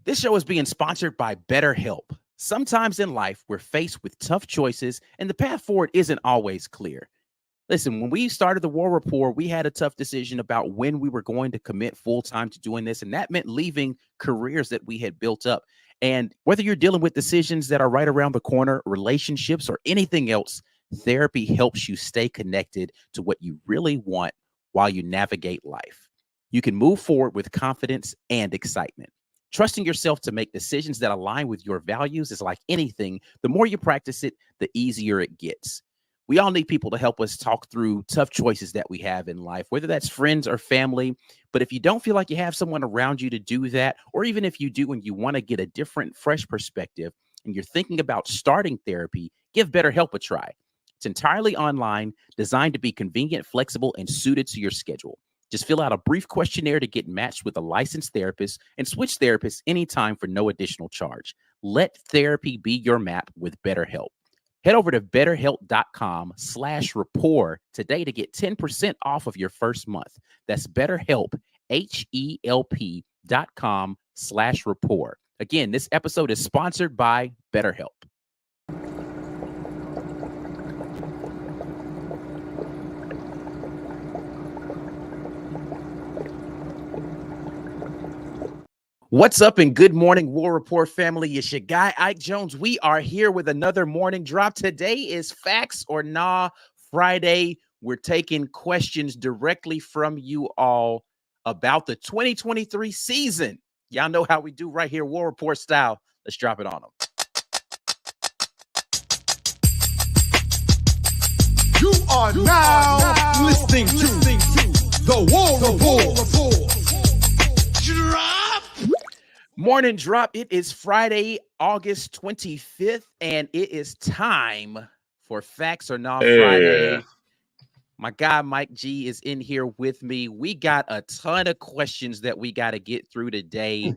This show is being sponsored by BetterHelp. Sometimes in life, we're faced with tough choices, and the path forward isn't always clear. Listen, when we started the War Rapport, we had a tough decision about when we were going to commit full time to doing this, and that meant leaving careers that we had built up. And whether you're dealing with decisions that are right around the corner, relationships, or anything else, therapy helps you stay connected to what you really want while you navigate life. You can move forward with confidence and excitement. Trusting yourself to make decisions that align with your values is like anything. The more you practice it, the easier it gets. We all need people to help us talk through tough choices that we have in life, whether that's friends or family. But if you don't feel like you have someone around you to do that, or even if you do and you want to get a different, fresh perspective, and you're thinking about starting therapy, give BetterHelp a try. It's entirely online, designed to be convenient, flexible, and suited to your schedule. Just fill out a brief questionnaire to get matched with a licensed therapist and switch therapists anytime for no additional charge. Let therapy be your map with BetterHelp. Head over to betterhelp.com/rapport today to get 10% off of your first month. That's BetterHelp, HELP.com/rapport. Again, this episode is sponsored by BetterHelp. What's up and good morning, War Rapport family. It's your guy, Ike Jones. We are here with another morning drop. Today is Facts or Nah Friday. We're taking questions directly from you all about the 2023 season. Y'all know how we do right here, War Rapport style. Let's drop it on them. You are now listening to the War Rapport. Drop. Morning drop. It is Friday, August 25th, and it is time for Facts or Nah Friday. My guy Mike G is in here with me. We got a ton of questions that we got to get through today.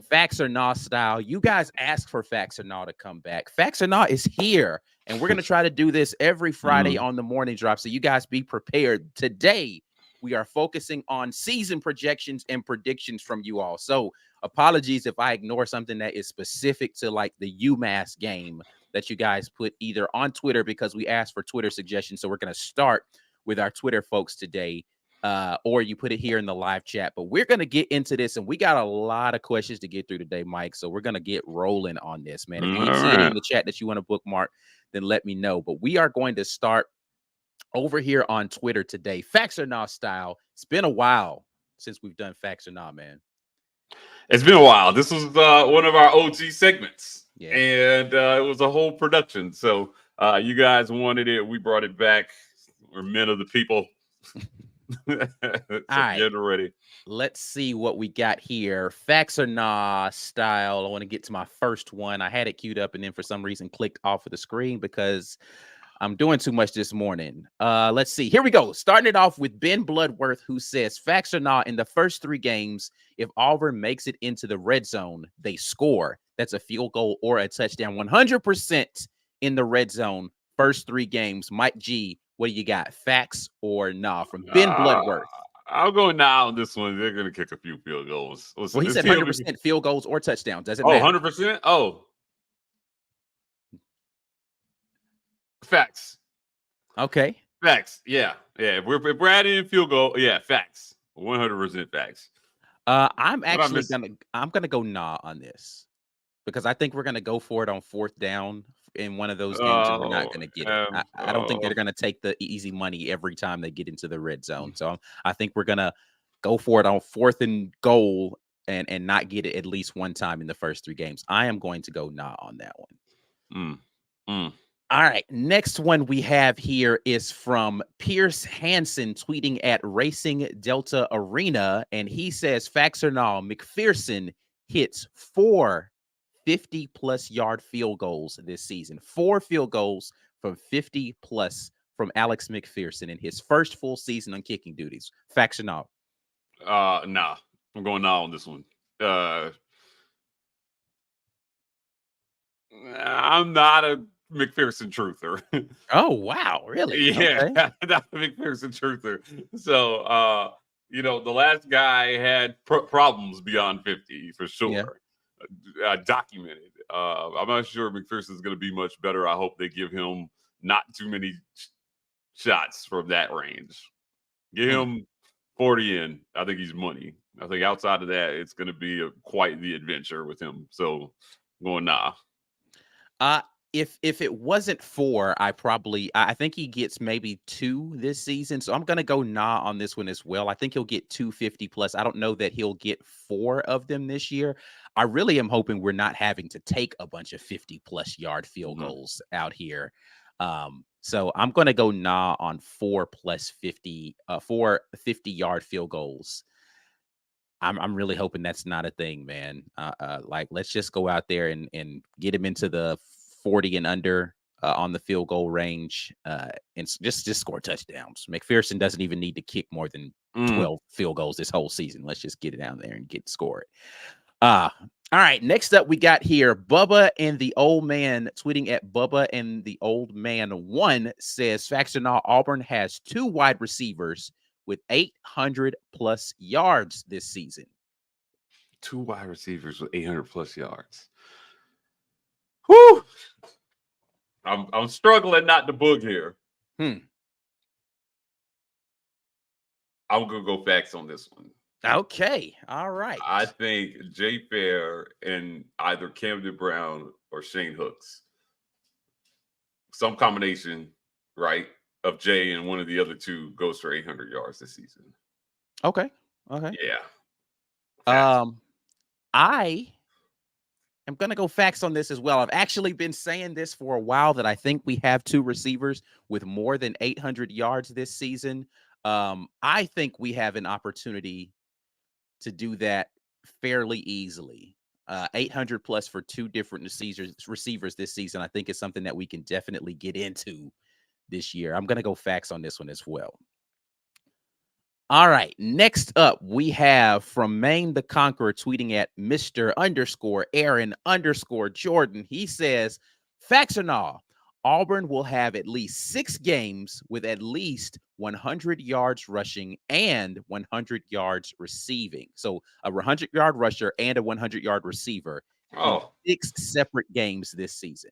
Facts or Nah style. You guys asked for Facts or Nah to come back. Facts or Nah is here, and we're going to try to do this every Friday on the morning drop, so you guys be prepared. Today, we are focusing on season projections and predictions from you all. So apologies if I ignore something that is specific to like the UMass game that you guys put either on Twitter, because we asked for Twitter suggestions. So we're going to start with our Twitter folks today, or you put it here in the live chat. But we're going to get into this, and we got a lot of questions to get through today, Mike. So we're going to get rolling on this, man. If you see it in the chat that you want to bookmark, then let me know. But we are going to start over here on Twitter today. Facts or Nah style. It's been a while since we've done Facts or Nah, man. It's been a while. This was one of our OG segments, and it was a whole production. So you guys wanted it. We brought it back. We're men of the people. So all right. Get ready. Let's see what we got here. Facts or Nah style. I want to get to my first one. I had it queued up and then for some reason clicked off of the screen because I'm doing too much this morning. Let's see. Here we go. Starting it off with Ben Bloodworth, who says, Facts or Nah, in the first 3 games, if Auburn makes it into the red zone, they score. That's a field goal or a touchdown. 100% in the red zone, first 3 games. Mike G, what do you got? Facts or Nah from Ben Bloodworth? I'll go now on this one. They're going to kick a few field goals. Well, he said 100% field goals or touchdowns. Does it matter? matter? 100%? Oh. Facts. Okay. Facts. Yeah. If we're adding in field goal, facts. 100% facts. I'm gonna go Nah on this because I think we're gonna go for it on 4th down in one of those games, and we're not gonna get it. I don't think they're gonna take the easy money every time they get into the red zone. So I think we're gonna go for it on 4th and goal and not get it at least one time in the first 3 games. I am going to go Nah on that one. All right, next one we have here is from Pierce Hansen tweeting at Racing Delta Arena, and he says, Facts or Nah, McPherson hits 4 50-plus yard field goals this season. 4 field goals from 50-plus from Alex McPherson in his first full season on kicking duties. Facts or Nah? Nah. I'm going Nah on this one. I'm not a McPherson truther. Oh, wow. Really? Yeah. Okay. Not a McPherson truther. So, the last guy had problems beyond 50 for sure. documented. I'm not sure McPherson's going to be much better. I hope they give him not too many shots from that range. Give him 40 in. I think he's money. I think outside of that, it's going to be quite the adventure with him. So I'm going nah. If it wasn't 4, I think he gets maybe 2 this season. So I'm gonna go nah on this one as well. I think he'll get 250 plus. I don't know that he'll get 4 of them this year. I really am hoping we're not having to take a bunch of 50 plus yard field goals out here. So I'm gonna go nah on 4 50-yard field goals. I'm really hoping that's not a thing, man. Like, let's just go out there and get him into the 40 and under on the field goal range, and just score touchdowns. McPherson doesn't even need to kick more than 12 field goals this whole season. Let's just get it down there and get scored. All right, next up we got here Bubba and the Old Man tweeting at Bubba and the Old Man 1 says, facts or not, Auburn has 2 wide receivers with 800 plus yards this season. 2 wide receivers with 800 plus yards. Whew. I'm struggling not to boog here. I'm gonna go facts on this one. Okay, all right. I think Jay Fair and either Camden Brown or Shane Hooks, some combination, right, of Jay and one of the other 2 goes for 800 yards this season. Okay. Yeah. Facts. I am going to go facts on this as well. I've actually been saying this for a while that I think we have 2 receivers with more than 800 yards this season. I think we have an opportunity to do that fairly easily. 800 plus for 2 different receivers this season, I think is something that we can definitely get into this year. I'm going to go facts on this one as well. All right. Next up, we have from Maine the Conqueror tweeting at Mr._Aaron_Jordan. He says, facts or not, Auburn will have at least 6 games with at least 100 yards rushing and 100 yards receiving. So a 100-yard rusher and a 100-yard receiver in 6 separate games this season.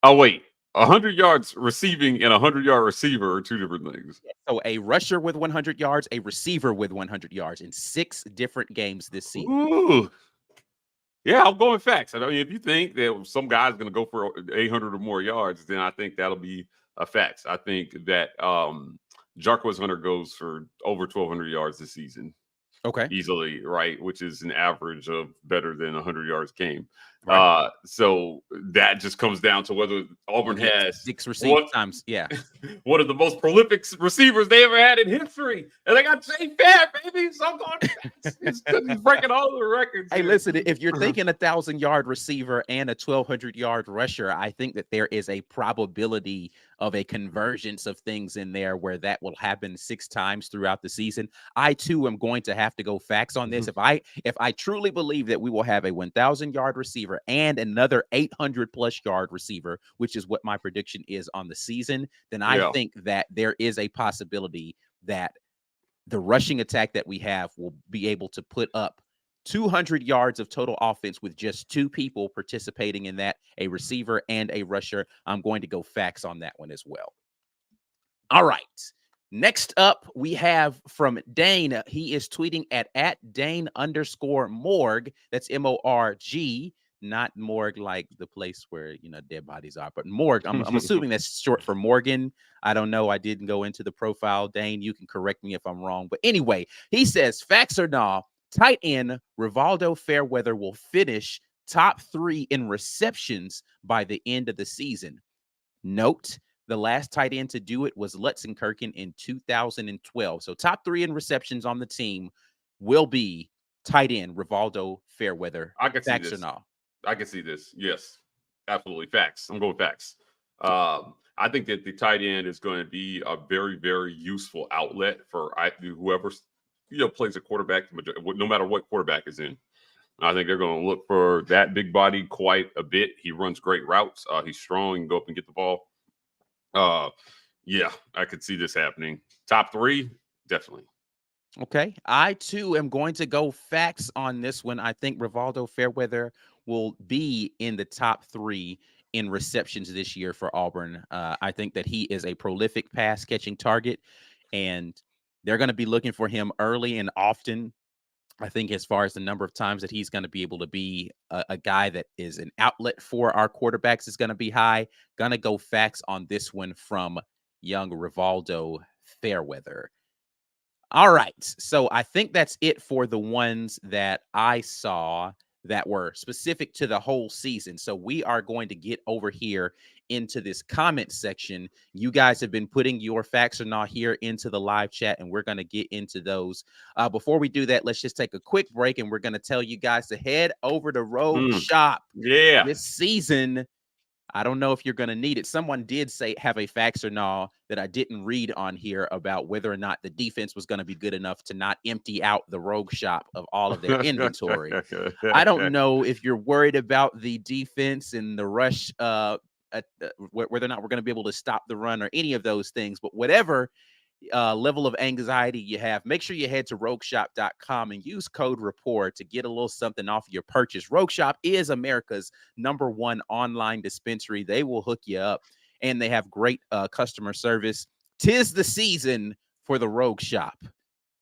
Oh, wait. 100 yards receiving and a 100-yard receiver are 2 different things. So a rusher with 100 yards, a receiver with 100 yards in 6 different games this season. Ooh. Yeah, I'm going facts. I mean, if you think that some guy's going to go for 800 or more yards, then I think that'll be a fact. I think that Jarquez Hunter goes for over 1,200 yards this season. Okay. Easily, right? Which is an average of better than 100 yards game. Right. So that just comes down to whether Auburn has 6 receiving times. Yeah. One of the most prolific receivers they ever had in history. And they got Jay Fair, baby. So I'm going he's breaking all the records. Hey, listen, if you're thinking 1,000-yard receiver and a 1,200-yard rusher, I think that there is a probability of a convergence of things in there where that will happen 6 times throughout the season. I too am going to have to go facts on this. If I truly believe that we will have a 1,000-yard receiver and another 800+ yard receiver, which is what my prediction is on the season, then I think that there is a possibility that the rushing attack that we have will be able to put up 200 yards of total offense with just 2 people participating in that, a receiver and a rusher. I'm going to go facts on that one as well. All right. Next up, we have from Dane. He is tweeting at Dane_Morg. That's MORG, not morgue like the place where, dead bodies are, but morgue. I'm assuming that's short for Morgan. I don't know. I didn't go into the profile. Dane, you can correct me if I'm wrong. But anyway, he says, facts or not, tight end Rivaldo Fairweather will finish top 3 in receptions by the end of the season. Note, the last tight end to do it was Lutzenkirchen in 2012. So top 3 in receptions on the team will be tight end Rivaldo Fairweather. I can see facts this. or not? I can see this. Yes, absolutely. Facts. I'm going facts. I think that the tight end is going to be a very, very useful outlet for whoever plays a quarterback, no matter what quarterback is in. I think they're going to look for that big body quite a bit. He runs great routes. He's strong. He can go up and get the ball. Yeah, I could see this happening. Top 3, definitely. Okay. I too am going to go facts on this one. I think Rivaldo Fairweather will be in the top 3 in receptions this year for Auburn. I think that he is a prolific pass catching target, and they're going to be looking for him early and often. I think as far as the number of times that he's going to be able to be a guy that is an outlet for our quarterbacks is going to be high. Going to go facts on this one from young Rivaldo Fairweather. All right. So I think that's it for the ones that I saw that were specific to the whole season. So we are going to get over here into this comment section. You guys have been putting your facts or not here into the live chat, and we're going to get into those. Before we do that, let's just take a quick break, and we're going to tell you guys to head over to Rogue Shop. Yeah. This season, I don't know if you're going to need it. Someone did say have a facts or no that I didn't read on here about whether or not the defense was going to be good enough to not empty out the Rogue Shop of all of their inventory. I don't know if you're worried about the defense and the rush, whether or not we're going to be able to stop the run or any of those things, but whatever level of anxiety you have, make sure you head to rogueshop.com and use code Rapport to get a little something off your purchase. Rogue Shop is America's #1 online dispensary. They will hook you up, and they have great customer service. 'Tis the season for the Rogue Shop.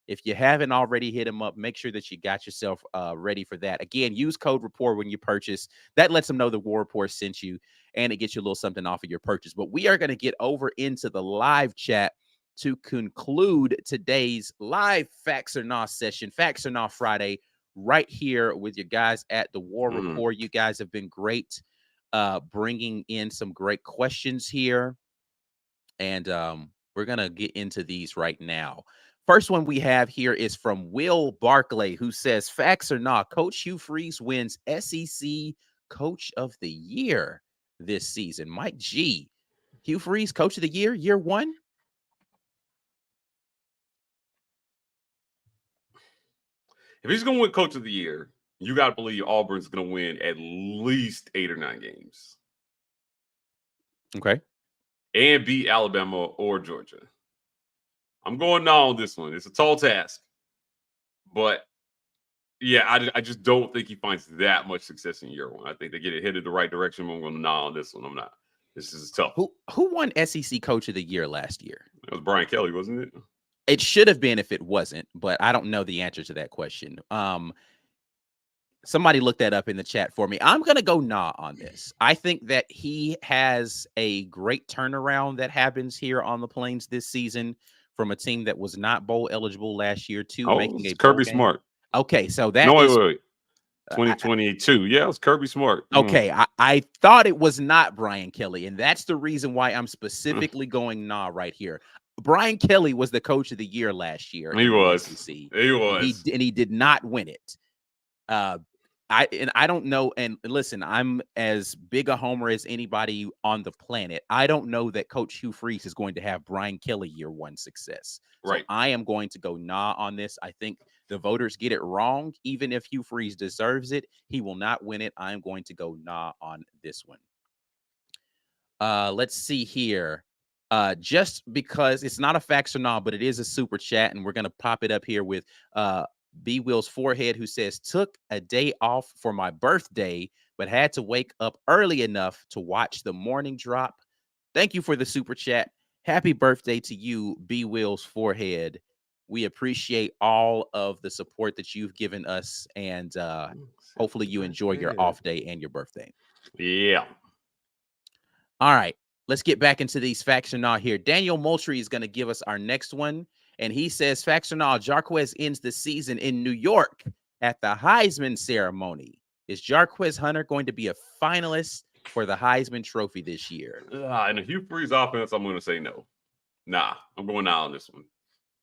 If you haven't already hit them up, make sure that you got yourself ready for that. Again, use code Rapport when you purchase. That lets them know the War Report sent you, and it gets you a little something off of your purchase. But we are going to get over into the live chat to conclude today's live Facts or Not session, Facts or Not Friday, right here with you guys at the War Report. You guys have been great bringing in some great questions here. And we're going to get into these right now. First one we have here is from Will Barclay, who says, facts or not, Coach Hugh Freeze wins SEC Coach of the Year this season. Mike G, Hugh Freeze, Coach of the Year, year 1? If he's going to win Coach of the Year, you got to believe Auburn's going to win at least 8 or 9 games. Okay. And beat Alabama or Georgia. I'm going now on this one. It's a tall task. But, yeah, I just don't think he finds that much success in year 1. I think they get it headed the right direction. I'm going to nah on this one. I'm not. This is tough. Who won SEC Coach of the Year last year? It was Brian Kelly, wasn't it? It should have been if it wasn't, but I don't know the answer to that question. Somebody look that up in the chat for me. I'm going to go nah on this. I think that he has a great turnaround that happens here on the Plains this season from a team that was not bowl eligible last year to making a Kirby Smart. Okay, so that wait. 2022. Yeah, it was Kirby Smart. Okay, I thought it was not Brian Kelly, and that's the reason why I'm specifically going nah right here. Brian Kelly was the Coach of the Year last year. He was. He was. And he did not win it. I don't know. And listen, I'm as big a homer as anybody on the planet. I don't know that Coach Hugh Freeze is going to have Brian Kelly year 1 success. Right. So I am going to go nah on this. I think the voters get it wrong. Even if Hugh Freeze deserves it, he will not win it. I am going to go nah on this one. Let's see here. Just because it's not a facts or not, but it is a super chat, and we're going to pop it up here with B Will's forehead, who says, took a day off for my birthday, but had to wake up early enough to watch the morning drop. Thank you for the super chat. Happy birthday to you, B Will's forehead. We appreciate all of the support that you've given us, and hopefully you enjoy your off day and your birthday. Yeah. All right. Let's get back into these facts or not here. Daniel Moultrie is going to give us our next one. And he says, facts or not, Jarquez ends the season in New York at the Heisman ceremony. Is Jarquez Hunter going to be a finalist for the Heisman Trophy this year? In the Hugh Freeze offense, I'm going to say no. Nah, I'm going out on this one.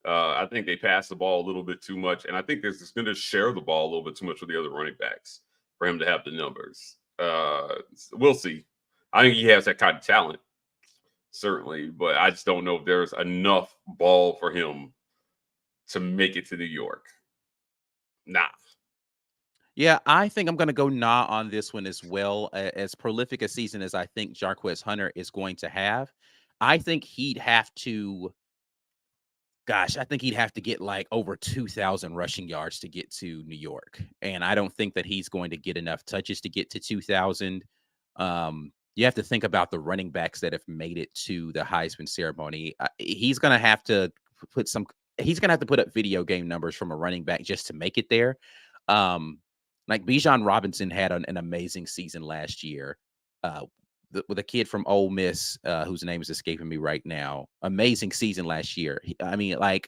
I think they pass the ball a little bit too much. And I think they're just going to share the ball a little bit too much with the other running backs for him to have the numbers. We'll see. I think he has that kind of talent. Certainly, but I just don't know if there's enough ball for him to make it to New York. Nah. Yeah, I think I'm going to go nah on this one as well. As prolific a season as I think Jarquez Hunter is going to have, I think he'd have to Gosh, I think he'd have to get like over 2,000 rushing yards to get to New York. And I don't think that he's going to get enough touches to get to 2,000. You have to think about the running backs that have made it to the Heisman ceremony. He's going to have to he's going to have to put up video game numbers from a running back just to make it there. Like Bijan Robinson had an amazing season last year. With a kid from Ole Miss, whose name is escaping me right now. Amazing season last year. I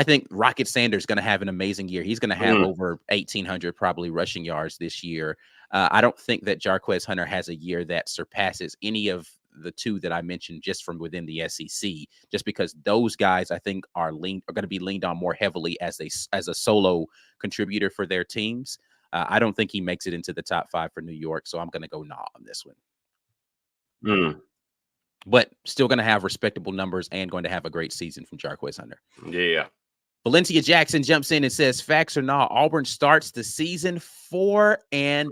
think Rocket Sanders is going to have an amazing year. He's going to have over 1,800 probably rushing yards this year. I don't think that Jarquez Hunter has a year that surpasses any of the two that I mentioned just from within the SEC, just because those guys I think are going to be leaned on more heavily as a solo contributor for their teams. I don't think he makes it into the top 5 for New York, so I'm going to go nah on this one. But still going to have respectable numbers and going to have a great season from Jarquez Hunter. Yeah. Valencia Jackson jumps in and says, facts or not, Auburn starts the season 4-0. I'm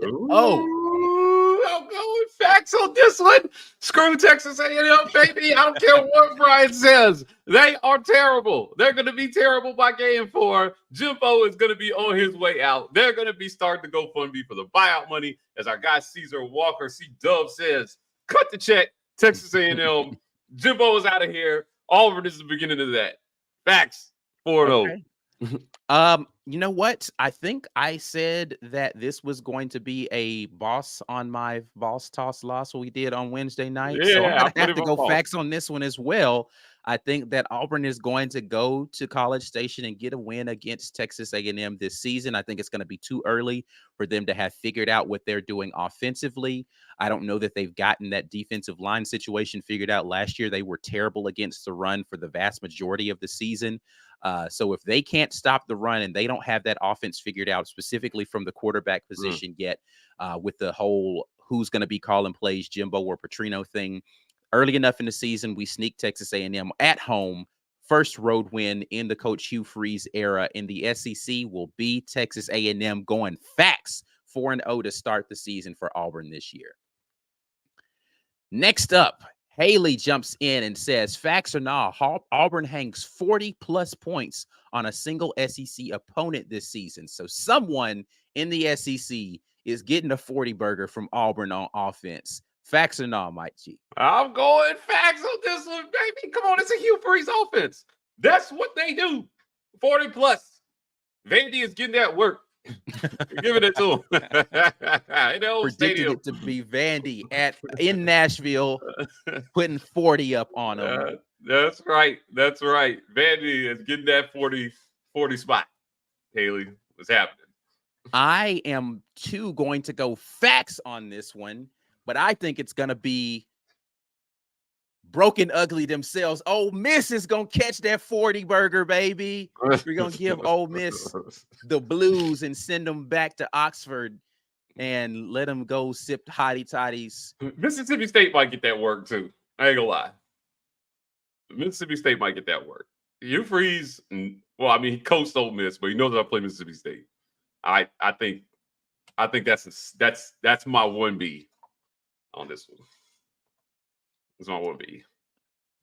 going facts on this one. Screw Texas A&M, baby. I don't care what Brian says. They are terrible. They're going to be terrible by game 4. Jimbo is going to be on his way out. They're going to be starting to GoFundMe for the buyout money. As our guy Caesar Walker, C-Dub says, cut the check. Texas A&M. Jimbo is out of here. Auburn is the beginning of that. Facts. 4-0. Okay. You know what? I think I said that this was going to be a boss on my boss toss loss we did on Wednesday night. Yeah, so I'm going to have to go facts on this one as well. I think that Auburn is going to go to College Station and get a win against Texas A&M this season. I think it's going to be too early for them to have figured out what they're doing offensively. I don't know that they've gotten that defensive line situation figured out. Last year, they were terrible against the run for the vast majority of the season. So if they can't stop the run and they don't have that offense figured out specifically from the quarterback position yet, with the whole who's going to be calling plays, Jimbo or Petrino thing, early enough in the season, we sneak Texas A&M at home. First road win in the Coach Hugh Freeze era in the SEC will be Texas A&M going facts 4-0 to start the season for Auburn this year. Next up, Haley jumps in and says, facts or not, Auburn hangs 40-plus points on a single SEC opponent this season. So someone in the SEC is getting a 40 burger from Auburn on offense. Facts or not, Mike G? I'm going facts on this one, baby. Come on, it's a Hugh Freeze offense. That's what they do. 40-plus. Vandy is getting that work. Giving it to him. Predicted it to be Vandy in Nashville, putting 40 up on him. That's right. That's right. Vandy is getting that 40 spot. Haley, what's happening? I am too going to go facts on this one, but I think it's going to be Broken Ugly themselves. Ole Miss is going to catch that 40 burger, baby. We're going to give Ole Miss the blues and send them back to Oxford and let them go sip hottie toddies. Mississippi State might get that work too. I ain't gonna lie. Mississippi State might get that work. Hugh Freeze, well, I mean, he coached Ole Miss, but he knows how to play Mississippi State. I think that's my 1B on this one. That's my 1B.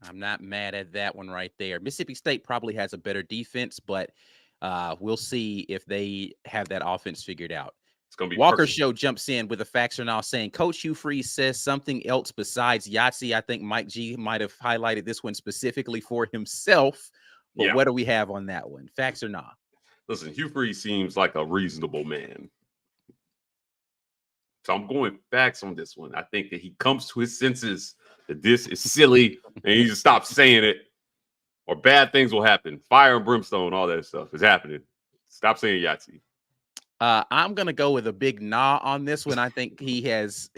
I'm not mad at that one right there. Mississippi State probably has a better defense, but we'll see if they have that offense figured out. It's gonna be Walker perfect. Show jumps in with a facts or not saying Coach Hugh Freeze says something else besides Yahtzee. I think Mike G might have highlighted this one specifically for himself. But what do we have on that one? Facts or not? Listen, Hugh Freeze seems like a reasonable man. So I'm going facts on this one. I think that he comes to his senses that this is silly and he just stops saying it, or bad things will happen. Fire and brimstone, all that stuff is happening. Stop saying Yahtzee. I'm gonna go with a big nah on this one. I think he's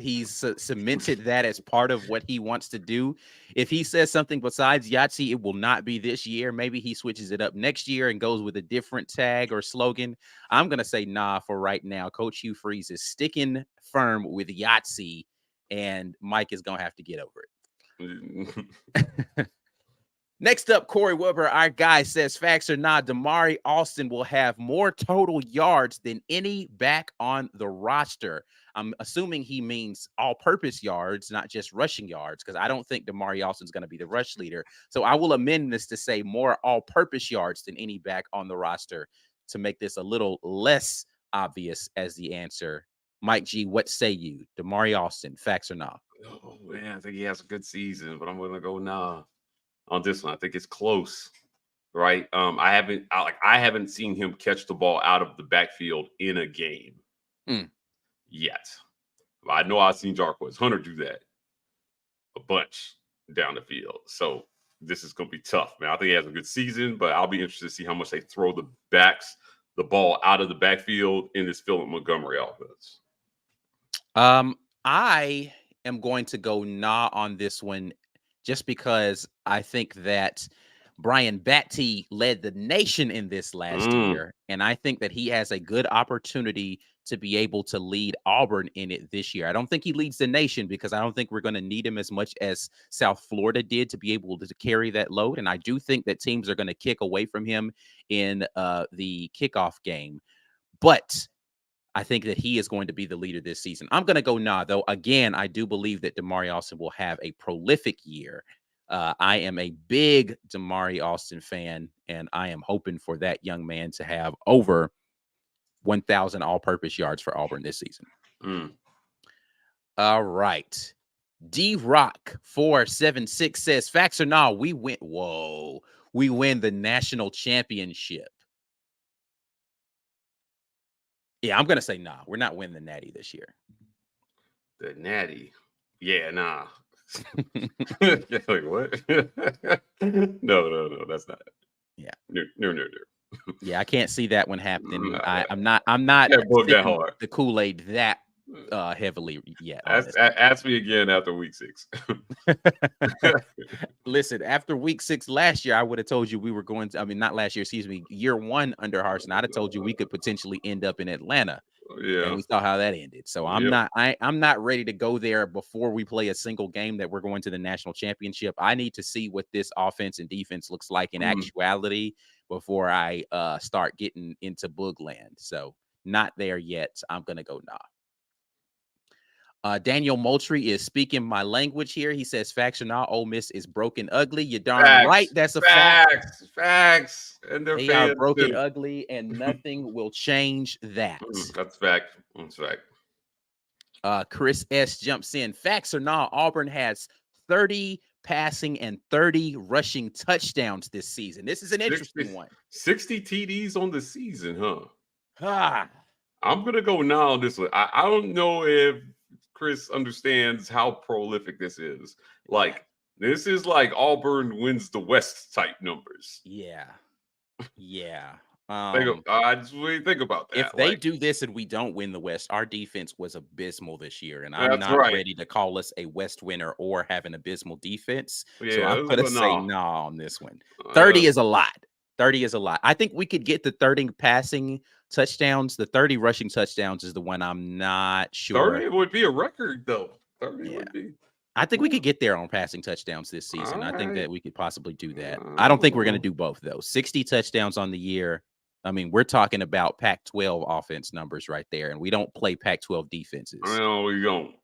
cemented that as part of what he wants to do. If he says something besides Yahtzee, it will not be this year. Maybe he switches it up next year and goes with a different tag or slogan. I'm gonna say nah for right now. Coach Hugh Freeze is sticking firm with Yahtzee, and Mike is gonna have to get over it. Next up, Corey Weber, our guy, says, facts or not, Damari Alston will have more total yards than any back on the roster. I'm assuming he means all-purpose yards, not just rushing yards, because I don't think Damari Alston's going to be the rush leader. So I will amend this to say more all-purpose yards than any back on the roster to make this a little less obvious as the answer. Mike G, what say you? Damari Alston, facts or not? Oh man, I think he has a good season, but I'm gonna go nah on this one. I think it's close, right? I haven't seen him catch the ball out of the backfield in a game yet. I know I've seen Jarquez Hunter do that a bunch down the field. So this is gonna be tough, man. I think he has a good season, but I'll be interested to see how much they throw the ball out of the backfield in this Philip Montgomery offense. I am going to go nah on this one just because I think that Brian Batty led the nation in this last year, and I think that he has a good opportunity to be able to lead Auburn in it this year. I don't think he leads the nation because I don't think we're going to need him as much as South Florida did to be able to carry that load, and I do think that teams are going to kick away from him in the kickoff game, but I think that he is going to be the leader this season. I'm going to go nah, though. Again, I do believe that Damari Alston will have a prolific year. I am a big Damari Alston fan, and I am hoping for that young man to have over 1,000 all-purpose yards for Auburn this season. All right. D-Rock 476 says, facts or nah, we win the national championship. Yeah, I'm going to say nah. We're not winning the Natty this year. The Natty? Yeah, nah. Like, what? No, that's not it. Yeah. No. Yeah, I can't see that one happening. I'm not the Kool-Aid that heavily yet. Ask me again after week 6. Listen, after week 6 last year, I would have told you we were going to, not last year, excuse me, year 1 under Harsin. I'd have told you we could potentially end up in Atlanta. Yeah. And we saw how that ended. So I'm not ready to go there before we play a single game that we're going to the national championship. I need to see what this offense and defense looks like in actuality before I start getting into Boogland. So not there yet. I'm going to go nah. Daniel Moultrie is speaking my language here. He says, facts or not, Ole Miss is broken ugly. You're darn right. That's a fact. Facts. And they are broken ugly, and nothing will change that. That's fact. Chris S. jumps in. Facts or not, Auburn has 30 passing and 30 rushing touchdowns this season. This is an interesting one. 60 TDs on the season, huh? I'm going to go now on this one. I don't know if Chris understands how prolific this is. Like, this is like Auburn wins the West type numbers. Yeah. I just really think about that. If they do this and we don't win the West, our defense was abysmal this year, and I'm not ready to call us a West winner or have an abysmal defense. So I'm going to say nah on this one. 30 is a lot. 30 is a lot. I think we could get the 30 passing touchdowns. The 30 rushing touchdowns is the one I'm not sure. 30 would be a record, though. 30 would be. I think we could get there on passing touchdowns this season. I think that we could possibly do that. I don't think we're going to do both, though. 60 touchdowns on the year. We're talking about Pac-12 offense numbers right there, and we don't play Pac-12 defenses. No, we don't.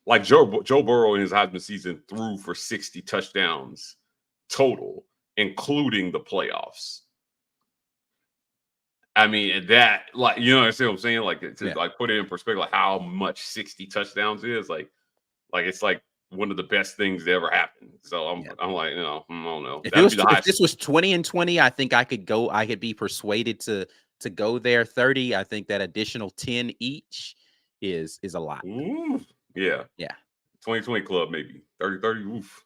Like Joe Burrow in his Heisman season threw for 60 touchdowns total, including the playoffs. That, like, you know, see what I'm saying? Like, like put it in perspective, like how much 60 touchdowns is. Like it's like one of the best things that ever happened. So I'm like, I don't know. If this was 20-20, I think I could be persuaded to go there. 30, I think that additional 10 each is a lot. Ooh, yeah. 2020 club, maybe 30. Oof.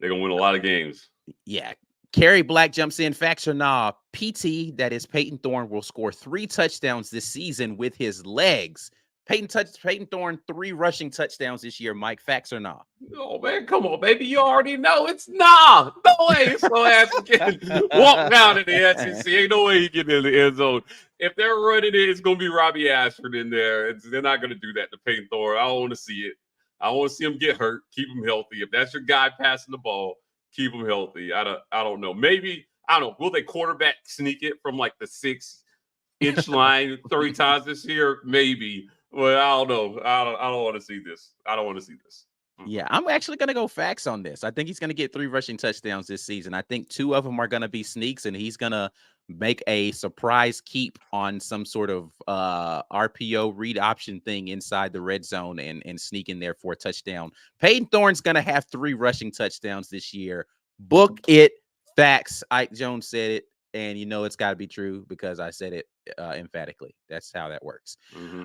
They're gonna win a lot of games. Yeah. Kerry Black jumps in. Facts or nah, PT, that is Peyton Thorne, will score 3 touchdowns this season with his legs. Peyton Thorne, 3 rushing touchdowns this year. Mike, facts or nah? Oh, man, come on, baby. You already know it's nah. No way. So ass can walk down in the SEC. Ain't no way he get in the end zone. If they're running it, it's going to be Robbie Ashford in there. They're not going to do that to Peyton Thorne. I don't want to see it. I want to see him get hurt. Keep him healthy. If that's your guy passing the ball, Keep them healthy. I don't know. Maybe I don't know. Will they quarterback sneak it from like the 6-inch line 30 times this year? Maybe. Well, I don't know. I don't want to see this. I don't want to see this. Yeah, I'm actually going to go facts on this. I think he's going to get 3 rushing touchdowns this season. I think 2 of them are going to be sneaks, and he's going to make a surprise keep on some sort of RPO read option thing inside the red zone and sneak in there for a touchdown. Peyton Thorne's going to have 3 rushing touchdowns this year. Book it. Facts. Ike Jones said it, and you know it's got to be true because I said it emphatically. That's how that works.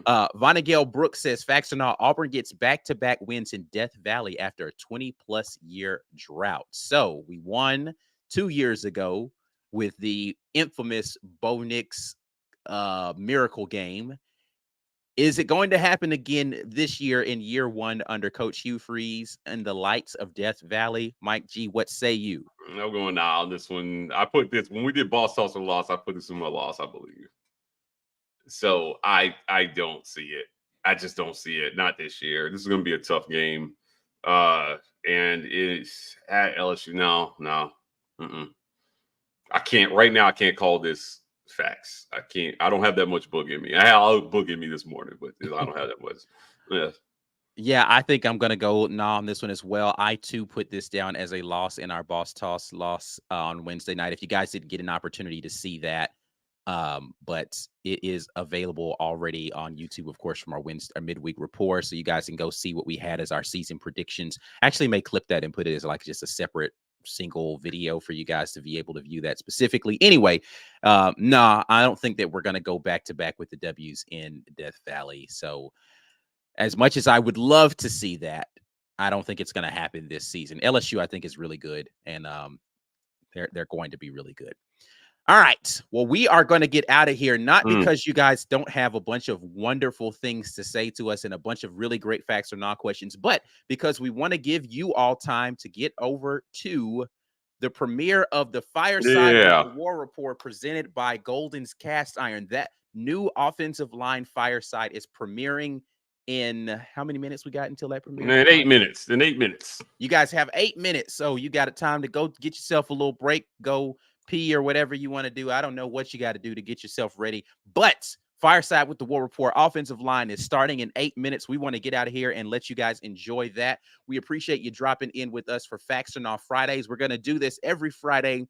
Vonnegail Brooks says, facts or not, Auburn gets back-to-back wins in Death Valley after a 20-plus year drought. So we won 2 years ago with the infamous Bo Nix miracle game. Is it going to happen again this year in year 1 under Coach Hugh Freeze and the lights of Death Valley? Mike G, what say you? I'm going now on this one. I put this when we did Boss Toss or Loss. I put this in my loss, I believe. So I don't see it. I just don't see it. Not this year. This is going to be a tough game. And it's at LSU. No. I can't right now. I can't call this facts. I can't. I don't have that much book in me. I had a book in me this morning, but I don't have that much. Yeah. Yeah, I think I'm going to go on this one as well. I, too, put this down as a loss in our Boss Toss loss on Wednesday night. If you guys didn't get an opportunity to see that, but it is available already on YouTube, of course, from our midweek report. So you guys can go see what we had as our season predictions. Actually may clip that and put it as like just a separate single video for you guys to be able to view that specifically. Anyway, no, I don't think that we're going to go back to back with the W's in Death Valley. So as much as I would love to see that, I don't think it's going to happen this season. LSU, I think, is really good, and they're going to be really good. All right. Well, we are going to get out of here, not because you guys don't have a bunch of wonderful things to say to us and a bunch of really great facts or not questions, but because we want to give you all time to get over to the premiere of the Fireside with the War Report presented by Golden's Cast Iron. That new offensive line Fireside is premiering in how many minutes we got until that premiere? In 8 minutes. In 8 minutes. You guys have 8 minutes, so you got a time to go get yourself a little break, go pee or whatever you want to do. I don't know what you got to do to get yourself ready, but Fireside with the War Report offensive line is starting in 8 minutes. We want to get out of here and let you guys enjoy that. We appreciate you dropping in with us for Facts or Not Fridays. We're going to do this every Friday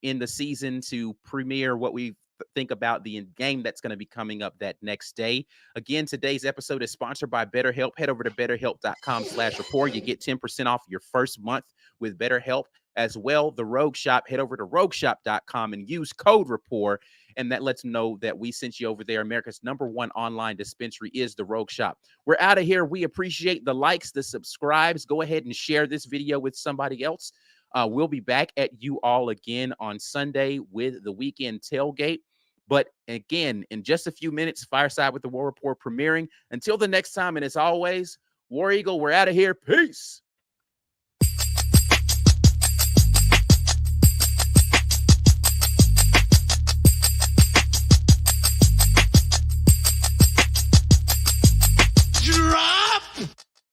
in the season to premiere what we think about the game that's going to be coming up that next day. Again, today's episode is sponsored by BetterHelp. Head over to betterhelp.com/rapport. You get 10% off your first month with BetterHelp. As well, the Rogue Shop, head over to rogueshop.com and use code Rapport, and that lets them know that we sent you over there. America's #1 online dispensary is the Rogue Shop. We're out of here. We appreciate the likes, the subscribes. Go ahead and share this video with somebody else. We'll be back at you all again on Sunday with the weekend tailgate. But again, in just a few minutes, Fireside with the War Report premiering. Until the next time, and as always, War Eagle, we're out of here. Peace.